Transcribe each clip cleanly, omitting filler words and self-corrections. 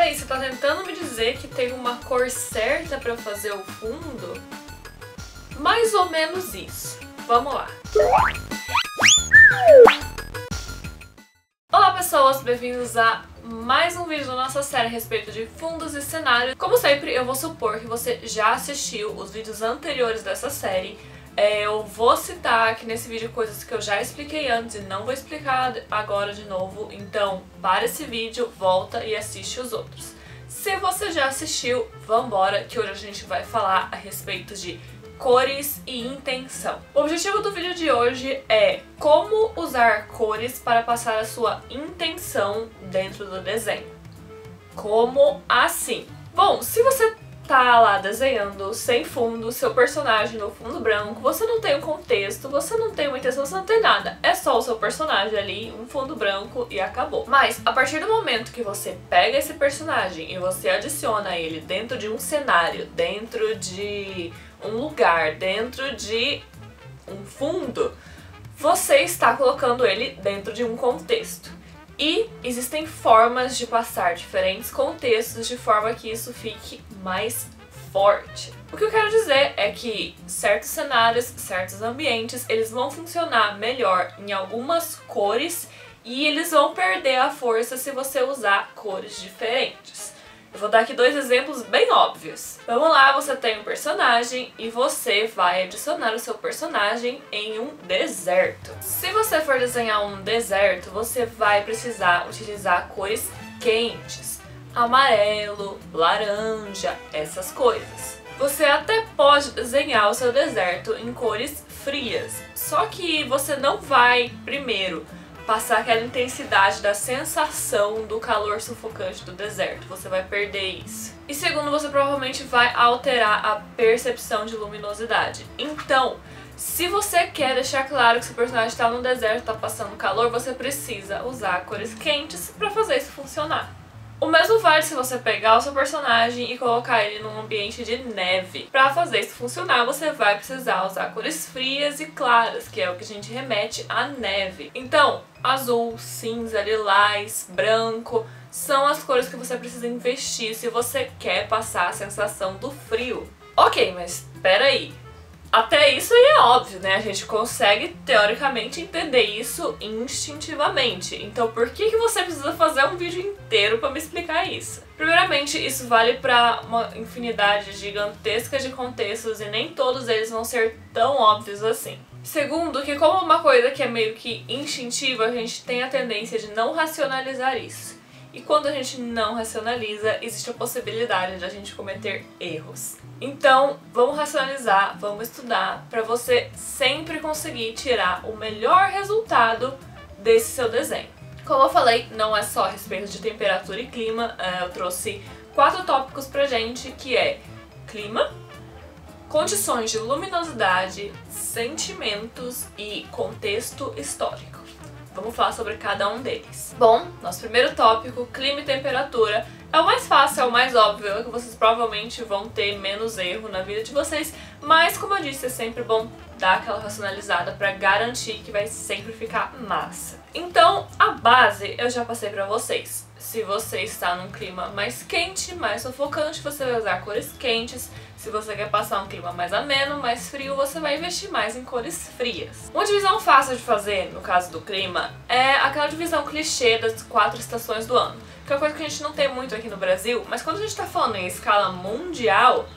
aí, você tá tentando me dizer que tem uma cor certa pra fazer o fundo? Mais ou menos isso. Vamos lá. Olá pessoas, bem-vindos a mais um vídeo da nossa série a respeito de fundos e cenários. Como sempre, eu vou supor que você já assistiu os vídeos anteriores dessa série. Eu vou citar aqui nesse vídeo coisas que eu já expliquei antes e não vou explicar agora de novo, então para esse vídeo, volta e assiste os outros. Se você já assistiu, vambora, que hoje a gente vai falar a respeito de cores e intenção. O objetivo do vídeo de hoje é como usar cores para passar a sua intenção dentro do desenho. Como assim? Bom, se você tá lá desenhando sem fundo, seu personagem no fundo branco, você não tem um contexto, você não tem uma intenção, você não tem nada. É só o seu personagem ali, um fundo branco e acabou. Mas a partir do momento que você pega esse personagem e você adiciona ele dentro de um cenário, dentro de um lugar, dentro de um fundo, você está colocando ele dentro de um contexto. E existem formas de passar diferentes contextos de forma que isso fique mais forte. O que eu quero dizer é que certos cenários, certos ambientes, eles vão funcionar melhor em algumas cores e eles vão perder a força se você usar cores diferentes. Eu vou dar aqui dois exemplos bem óbvios. Vamos lá, você tem um personagem e você vai adicionar o seu personagem em um deserto. Se você for desenhar um deserto, você vai precisar utilizar cores quentes, amarelo, laranja, essas coisas. Você até pode desenhar o seu deserto em cores frias, só que você não vai, primeiro, passar aquela intensidade da sensação do calor sufocante do deserto. Você vai perder isso. E segundo, você provavelmente vai alterar a percepção de luminosidade. Então, se você quer deixar claro que seu personagem está no deserto, está passando calor, você precisa usar cores quentes para fazer isso funcionar. O mesmo vale se você pegar o seu personagem e colocar ele num ambiente de neve. Para fazer isso funcionar, você vai precisar usar cores frias e claras, que é o que a gente remete à neve. Então, azul, cinza, lilás, branco são as cores que você precisa investir se você quer passar a sensação do frio. Ok, mas peraí. Até isso aí é óbvio, né? A gente consegue, teoricamente, entender isso instintivamente. Então por que você precisa fazer um vídeo inteiro para me explicar isso? Primeiramente, isso vale para uma infinidade gigantesca de contextos e nem todos eles vão ser tão óbvios assim. Segundo, que como uma coisa que é meio que instintiva, a gente tem a tendência de não racionalizar isso. E quando a gente não racionaliza, existe a possibilidade de a gente cometer erros. Então, vamos racionalizar, vamos estudar para você sempre conseguir tirar o melhor resultado desse seu desenho. Como eu falei, não é só a respeito de temperatura e clima, eu trouxe 4 tópicos pra gente, que é clima, condições de luminosidade, sentimentos e contexto histórico. Vamos falar sobre cada um deles. Bom, nosso primeiro tópico, clima e temperatura, é o mais fácil, é o mais óbvio, é que vocês provavelmente vão ter menos erro na vida de vocês, mas como eu disse, é sempre bom dar aquela racionalizada para garantir que vai sempre ficar massa. Então, a base eu já passei para vocês. Se você está num clima mais quente, mais sufocante, você vai usar cores quentes. Se você quer passar um clima mais ameno, mais frio, você vai investir mais em cores frias. Uma divisão fácil de fazer, no caso do clima, é aquela divisão clichê das 4 estações do ano. Que é uma coisa que a gente não tem muito aqui no Brasil, mas quando a gente está falando em escala mundial,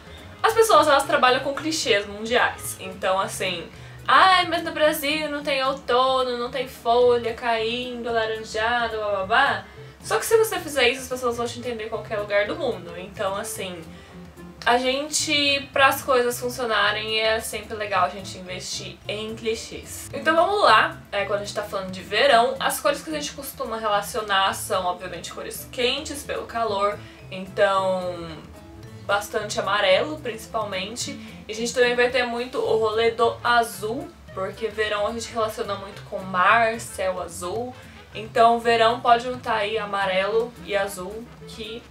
as pessoas elas trabalham com clichês mundiais. Então, assim, ai, mas no Brasil não tem outono, não tem folha caindo, alaranjado, bababá. Só que se você fizer isso, as pessoas vão te entender em qualquer lugar do mundo. Então, assim, a gente, para as coisas funcionarem, é sempre legal a gente investir em clichês. Então vamos lá, quando a gente tá falando de verão, as cores que a gente costuma relacionar são, obviamente, cores quentes pelo calor, então bastante amarelo, principalmente. E a gente também vai ter muito o rolê do azul, porque verão a gente relaciona muito com mar, céu azul. Então verão pode juntar aí amarelo e azul, que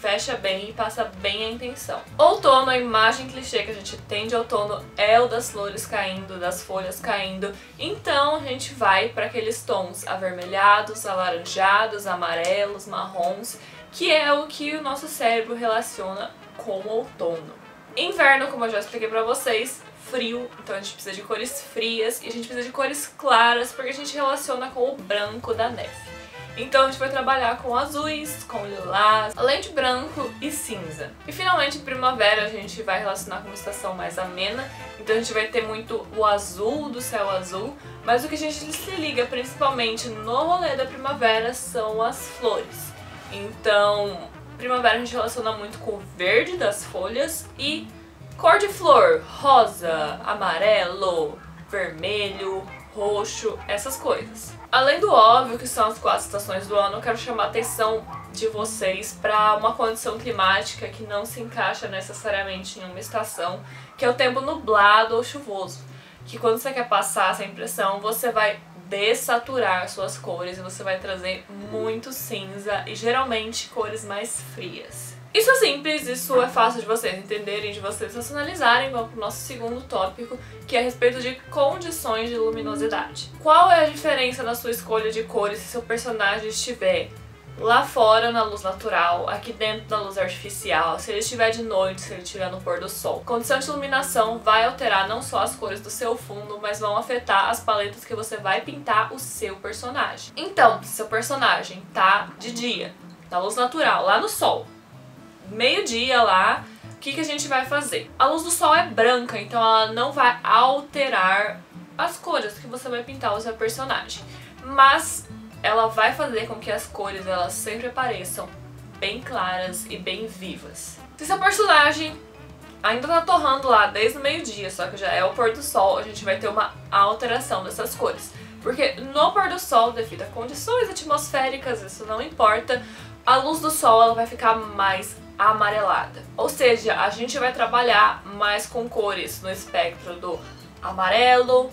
fecha bem e passa bem a intenção. Outono, a imagem clichê que a gente tem de outono é o das flores caindo, das folhas caindo. Então a gente vai para aqueles tons avermelhados, alaranjados, amarelos, marrons, que é o que o nosso cérebro relaciona com o outono. Inverno, como eu já expliquei pra vocês, frio, então a gente precisa de cores frias e a gente precisa de cores claras porque a gente relaciona com o branco da neve. Então a gente vai trabalhar com azuis, com lilás, além de branco e cinza. E finalmente, primavera, a gente vai relacionar com uma estação mais amena, então a gente vai ter muito o azul do céu azul, mas o que a gente se liga principalmente no rolê da primavera são as flores. Então, primavera a gente relaciona muito com o verde das folhas e cor de flor, rosa, amarelo, vermelho, roxo, essas coisas. Além do óbvio que são as 4 estações do ano, eu quero chamar a atenção de vocês para uma condição climática que não se encaixa necessariamente em uma estação, que é o tempo nublado ou chuvoso. Que quando você quer passar essa impressão, você vai dessaturar suas cores e você vai trazer muito cinza e geralmente cores mais frias. Isso é simples, isso é fácil de vocês entenderem, de vocês racionalizarem. Vamos para o nosso segundo tópico, que é a respeito de condições de luminosidade. Qual é a diferença na sua escolha de cores se seu personagem estiver lá fora na luz natural, aqui dentro na luz artificial, se ele estiver de noite, se ele estiver no pôr do sol? Condição de iluminação vai alterar não só as cores do seu fundo, mas vão afetar as paletas que você vai pintar o seu personagem. Então, se seu personagem tá de dia, na luz natural, lá no sol, meio-dia lá, o que a gente vai fazer? A luz do sol é branca, então ela não vai alterar as cores que você vai pintar o seu personagem, mas ela vai fazer com que as cores elas sempre apareçam bem claras e bem vivas. Se seu personagem ainda tá torrando lá desde o meio-dia, só que já é o pôr do sol, a gente vai ter uma alteração dessas cores. Porque no pôr do sol, devido a condições atmosféricas, isso não importa, a luz do sol ela vai ficar mais amarelada. Ou seja, a gente vai trabalhar mais com cores no espectro do amarelo,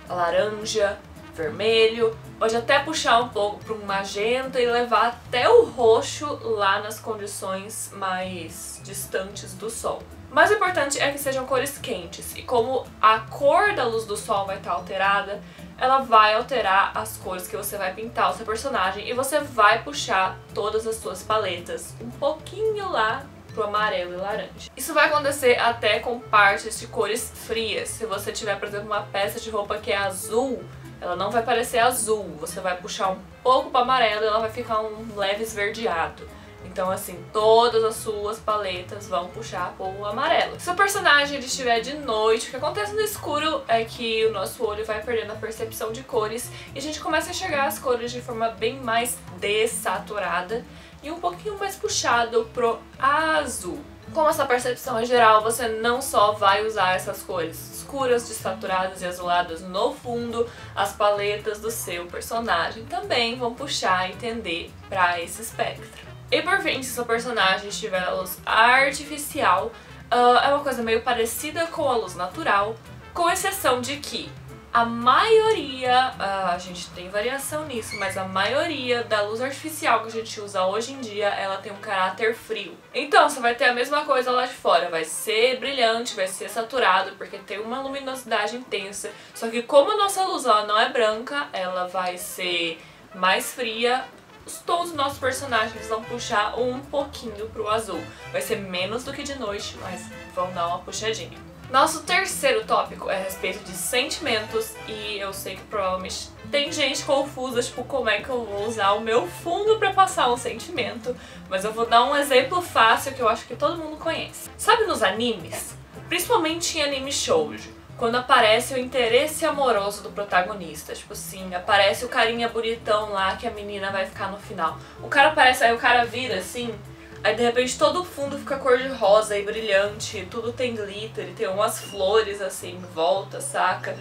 laranja, vermelho, pode até puxar um pouco para um magenta e levar até o roxo lá nas condições mais distantes do sol. Mas o importante é que sejam cores quentes, e como a cor da luz do sol vai estar alterada, ela vai alterar as cores que você vai pintar o seu personagem e você vai puxar todas as suas paletas um pouquinho lá pro amarelo e laranja. Isso vai acontecer até com partes de cores frias. Se você tiver, por exemplo, uma peça de roupa que é azul, ela não vai parecer azul, você vai puxar um pouco para amarelo e ela vai ficar um leve esverdeado. Então assim, todas as suas paletas vão puxar para o amarelo. Se o personagem ele estiver de noite, o que acontece no escuro é que o nosso olho vai perdendo a percepção de cores e a gente começa a enxergar as cores de forma bem mais dessaturada e um pouquinho mais puxado pro azul. Com essa percepção em geral, você não só vai usar essas cores escuras, dessaturadas e azuladas no fundo, as paletas do seu personagem também vão puxar e tender para esse espectro. E por fim, se seu personagem estiver na luz artificial, é uma coisa meio parecida com a luz natural, com exceção de que a maioria, a gente tem variação nisso, mas a maioria da luz artificial que a gente usa hoje em dia, ela tem um caráter frio. Então você vai ter a mesma coisa lá de fora, vai ser brilhante, vai ser saturado, porque tem uma luminosidade intensa, só que como a nossa luz ela não é branca, ela vai ser mais fria. Os tons dos nossos personagens vão puxar um pouquinho pro azul. Vai ser menos do que de noite, mas vão dar uma puxadinha. Nosso terceiro tópico é a respeito de sentimentos, e eu sei que provavelmente tem gente confusa, tipo, como é que eu vou usar o meu fundo pra passar um sentimento, mas eu vou dar um exemplo fácil que eu acho que todo mundo conhece. Sabe nos animes? Principalmente em anime shoujo, quando aparece o interesse amoroso do protagonista, tipo assim, aparece o carinha bonitão lá que a menina vai ficar no final. O cara aparece, aí o cara vira assim, aí de repente todo o fundo fica cor de rosa e brilhante, tudo tem glitter, tem umas flores assim em volta, saca?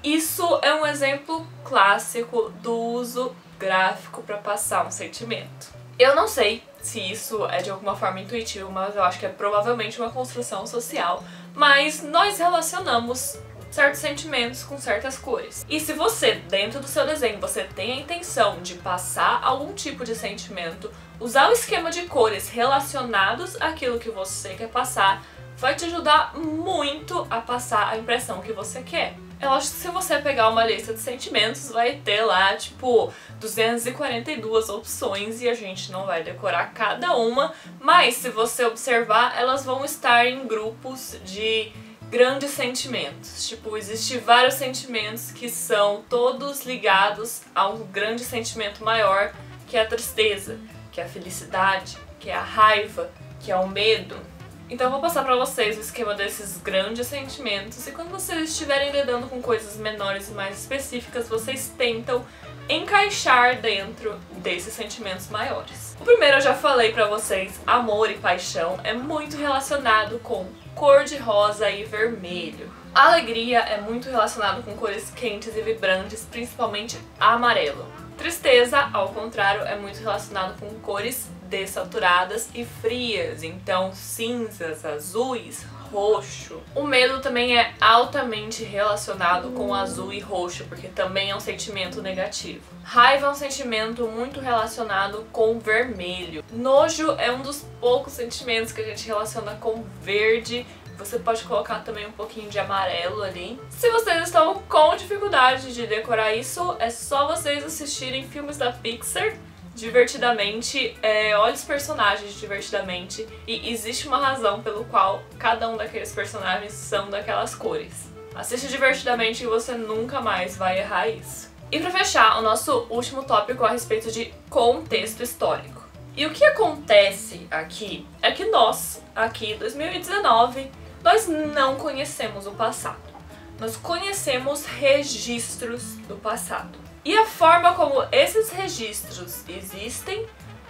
Isso é um exemplo clássico do uso gráfico para passar um sentimento. Eu não sei se isso é de alguma forma intuitivo, mas eu acho que é provavelmente uma construção social, mas nós relacionamos certos sentimentos com certas cores. E se você, dentro do seu desenho, você tem a intenção de passar algum tipo de sentimento, usar o esquema de cores relacionados àquilo que você quer passar vai te ajudar muito a passar a impressão que você quer. É lógico que se você pegar uma lista de sentimentos, vai ter lá, tipo, 242 opções e a gente não vai decorar cada uma, mas se você observar, elas vão estar em grupos de grandes sentimentos. Tipo, existem vários sentimentos que são todos ligados a um grande sentimento maior, que é a tristeza, que é a felicidade, que é a raiva, que é o medo. Então eu vou passar pra vocês o esquema desses grandes sentimentos e quando vocês estiverem lidando com coisas menores e mais específicas, vocês tentam encaixar dentro desses sentimentos maiores. O primeiro eu já falei pra vocês, amor e paixão, é muito relacionado com cor de rosa e vermelho. A alegria é muito relacionado com cores quentes e vibrantes, principalmente amarelo. Tristeza, ao contrário, é muito relacionado com cores dessaturadas e frias, então cinzas, azuis, roxo. O medo também é altamente relacionado com azul e roxo, porque também é um sentimento negativo. Raiva é um sentimento muito relacionado com vermelho. Nojo é um dos poucos sentimentos que a gente relaciona com verde. Você pode colocar também um pouquinho de amarelo ali. Se vocês estão com dificuldade de decorar isso, é só vocês assistirem filmes da Pixar divertidamente, olhe os personagens divertidamente e existe uma razão pelo qual cada um daqueles personagens são daquelas cores. Assiste divertidamente e você nunca mais vai errar isso. E pra fechar, o nosso último tópico a respeito de contexto histórico. E o que acontece aqui é que nós, aqui em 2019, nós não conhecemos o passado. Nós conhecemos registros do passado. E a forma como esses registros existem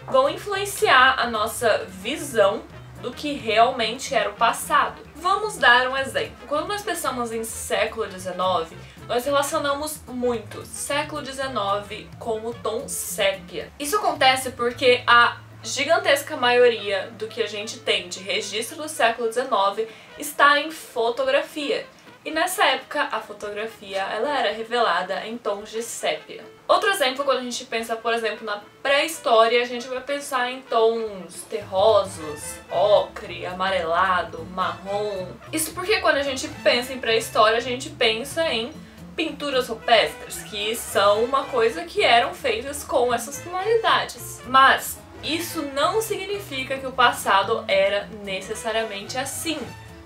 vão influenciar a nossa visão do que realmente era o passado. Vamos dar um exemplo. Quando nós pensamos em século XIX, nós relacionamos muito século XIX com o tom sépia. Isso acontece porque a gigantesca maioria do que a gente tem de registro do século XIX está em fotografia. E nessa época, a fotografia ela era revelada em tons de sépia. Outro exemplo, quando a gente pensa, por exemplo, na pré-história, a gente vai pensar em tons terrosos, ocre, amarelado, marrom. Isso porque quando a gente pensa em pré-história, a gente pensa em pinturas rupestres, que são uma coisa que eram feitas com essas tonalidades. Mas isso não significa que o passado era necessariamente assim.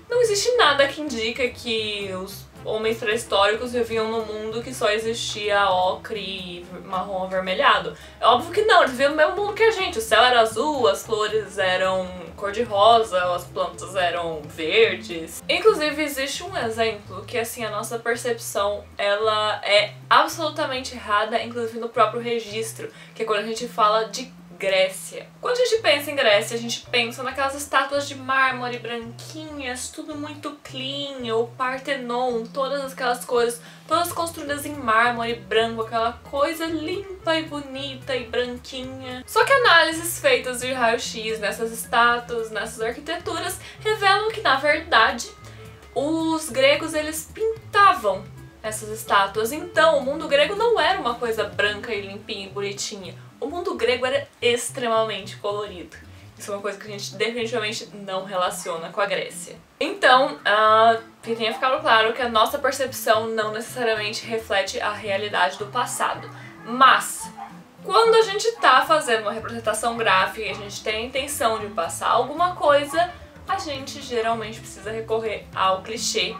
Não existe nada que indica que os homens pré-históricos viviam num mundo que só existia ocre e marrom avermelhado. É óbvio que não, eles viviam no mesmo mundo que a gente. O céu era azul, as flores eram cor-de-rosa, as plantas eram verdes. Inclusive, existe um exemplo que, assim, a nossa percepção, ela é absolutamente errada, inclusive no próprio registro, que é quando a gente fala de Grécia. Quando a gente pensa em Grécia, a gente pensa naquelas estátuas de mármore branquinhas, tudo muito clean, o Partenon, todas aquelas coisas, todas construídas em mármore branco, aquela coisa limpa e bonita e branquinha. Só que análises feitas de raio-x nessas estátuas, nessas arquiteturas, revelam que, na verdade, os gregos, eles pintavam essas estátuas. Então, o mundo grego não era uma coisa branca e limpinha e bonitinha. O mundo grego era extremamente colorido. Isso é uma coisa que a gente definitivamente não relaciona com a Grécia. Então, que tenha ficado claro que a nossa percepção não necessariamente reflete a realidade do passado. Mas, quando a gente tá fazendo uma representação gráfica e a gente tem a intenção de passar alguma coisa, a gente geralmente precisa recorrer ao clichê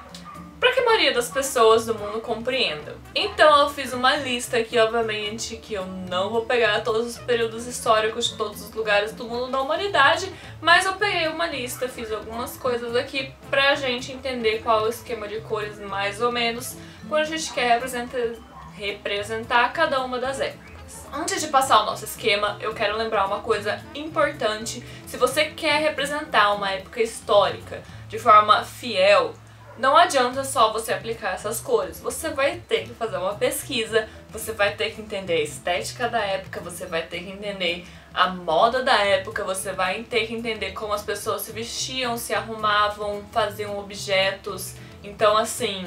para que a maioria das pessoas do mundo compreendam. Então eu fiz uma lista aqui, obviamente, que eu não vou pegar todos os períodos históricos de todos os lugares do mundo da humanidade, mas eu peguei uma lista, fiz algumas coisas aqui pra gente entender qual é o esquema de cores mais ou menos quando a gente quer representar cada uma das épocas. Antes de passar o nosso esquema, eu quero lembrar uma coisa importante. Se você quer representar uma época histórica de forma fiel, não adianta só você aplicar essas cores, você vai ter que fazer uma pesquisa, você vai ter que entender a estética da época, você vai ter que entender a moda da época, você vai ter que entender como as pessoas se vestiam, se arrumavam, faziam objetos. Então, assim,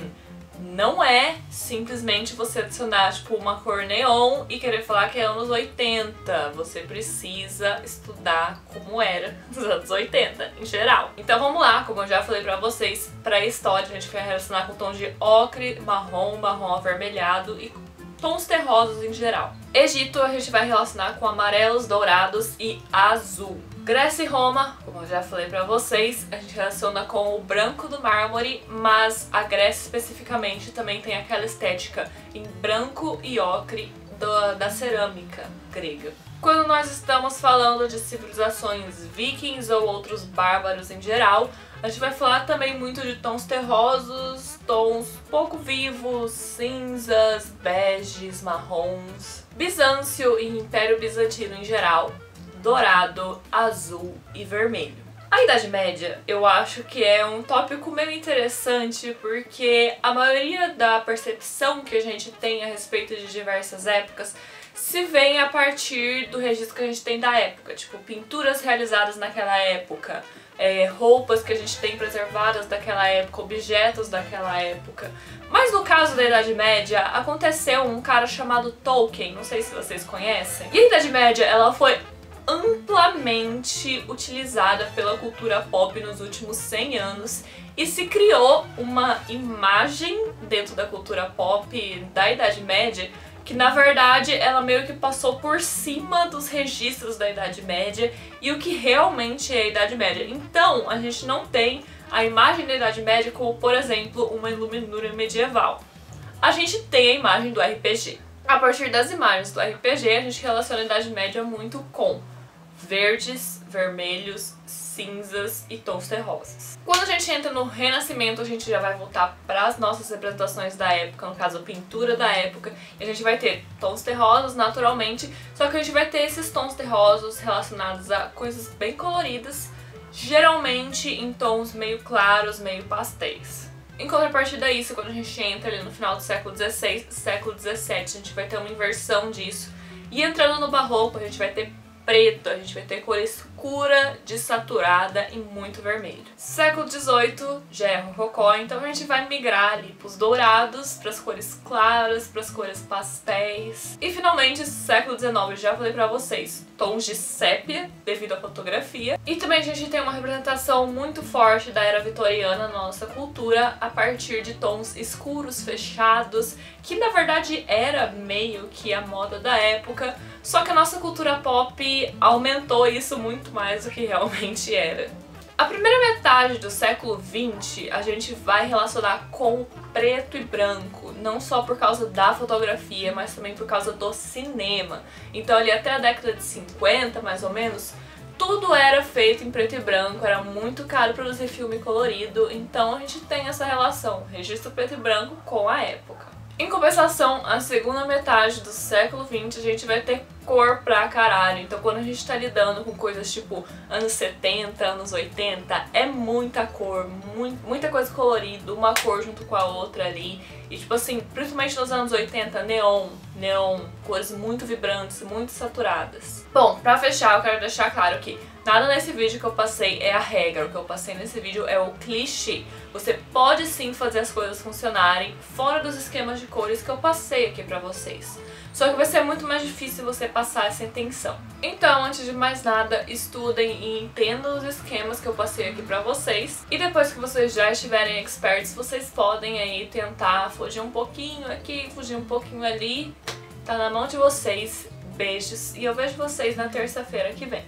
Não é simplesmente você adicionar tipo uma cor neon e querer falar que é anos 80. Você precisa estudar como era nos anos 80 em geral. Então vamos lá, como eu já falei pra vocês, pra história a gente vai relacionar com tons de ocre, marrom, marrom avermelhado e tons terrosos em geral. Egito a gente vai relacionar com amarelos, dourados e azul. Grécia e Roma, como eu já falei pra vocês, a gente relaciona com o branco do mármore, mas a Grécia especificamente também tem aquela estética em branco e ocre da cerâmica grega. Quando nós estamos falando de civilizações vikings ou outros bárbaros em geral, a gente vai falar também muito de tons terrosos, tons pouco vivos, cinzas, beges, marrons. Bizâncio e Império Bizantino em geral, dourado, azul e vermelho. A Idade Média eu acho que é um tópico meio interessante porque a maioria da percepção que a gente tem a respeito de diversas épocas se vem a partir do registro que a gente tem da época, tipo pinturas realizadas naquela época, roupas que a gente tem preservadas daquela época, objetos daquela época. Mas no caso da Idade Média, aconteceu um cara chamado Tolkien, não sei se vocês conhecem. E a Idade Média, ela foi amplamente utilizada pela cultura pop nos últimos 100 anos e se criou uma imagem dentro da cultura pop da Idade Média que na verdade ela meio que passou por cima dos registros da Idade Média e o que realmente é a Idade Média. Então a gente não tem a imagem da Idade Média como, por exemplo, uma iluminura medieval. A gente tem a imagem do RPG. A partir das imagens do RPG, a gente relaciona a Idade Média muito com verdes, vermelhos, cinzas e tons terrosos. Quando a gente entra no Renascimento, a gente já vai voltar para as nossas representações da época, no caso a pintura da época, e a gente vai ter tons terrosos naturalmente, só que a gente vai ter esses tons terrosos relacionados a coisas bem coloridas, geralmente em tons meio claros, meio pastéis. Em contrapartida a isso, quando a gente entra ali no final do século XVI, século XVII, a gente vai ter uma inversão disso. E entrando no Barroco, a gente vai ter preto, a gente vai ter cor escura, desaturada e muito vermelho. Século XVIII já é rococó, então a gente vai migrar ali pros dourados, pras cores claras, pras cores pastéis. E finalmente, século XIX, eu já falei pra vocês, tons de sépia devido à fotografia. E também a gente tem uma representação muito forte da era vitoriana na nossa cultura a partir de tons escuros, fechados, que na verdade era meio que a moda da época, só que a nossa cultura pop aumentou isso muito mais do que realmente era. A primeira metade do século XX a gente vai relacionar com preto e branco, não só por causa da fotografia, mas também por causa do cinema. Então ali até a década de 50, mais ou menos, tudo era feito em preto e branco, era muito caro produzir filme colorido, então a gente tem essa relação, registro preto e branco com a época. Em compensação, a segunda metade do século XX a gente vai ter cor pra caralho. Então quando a gente tá lidando com coisas tipo anos 70, anos 80, é muita cor, muita coisa colorida, uma cor junto com a outra ali. E tipo assim, principalmente nos anos 80, neon, cores muito vibrantes, muito saturadas. Bom, pra fechar eu quero deixar claro que nada nesse vídeo que eu passei é a regra, o que eu passei nesse vídeo é o clichê. Você pode sim fazer as coisas funcionarem fora dos esquemas de cores que eu passei aqui pra vocês. Só que vai ser muito mais difícil você passar essa intenção. Então, antes de mais nada, estudem e entendam os esquemas que eu passei aqui pra vocês. E depois que vocês já estiverem experts, vocês podem aí tentar fugir um pouquinho aqui, fugir um pouquinho ali. Tá na mão de vocês. Beijos e eu vejo vocês na terça-feira que vem.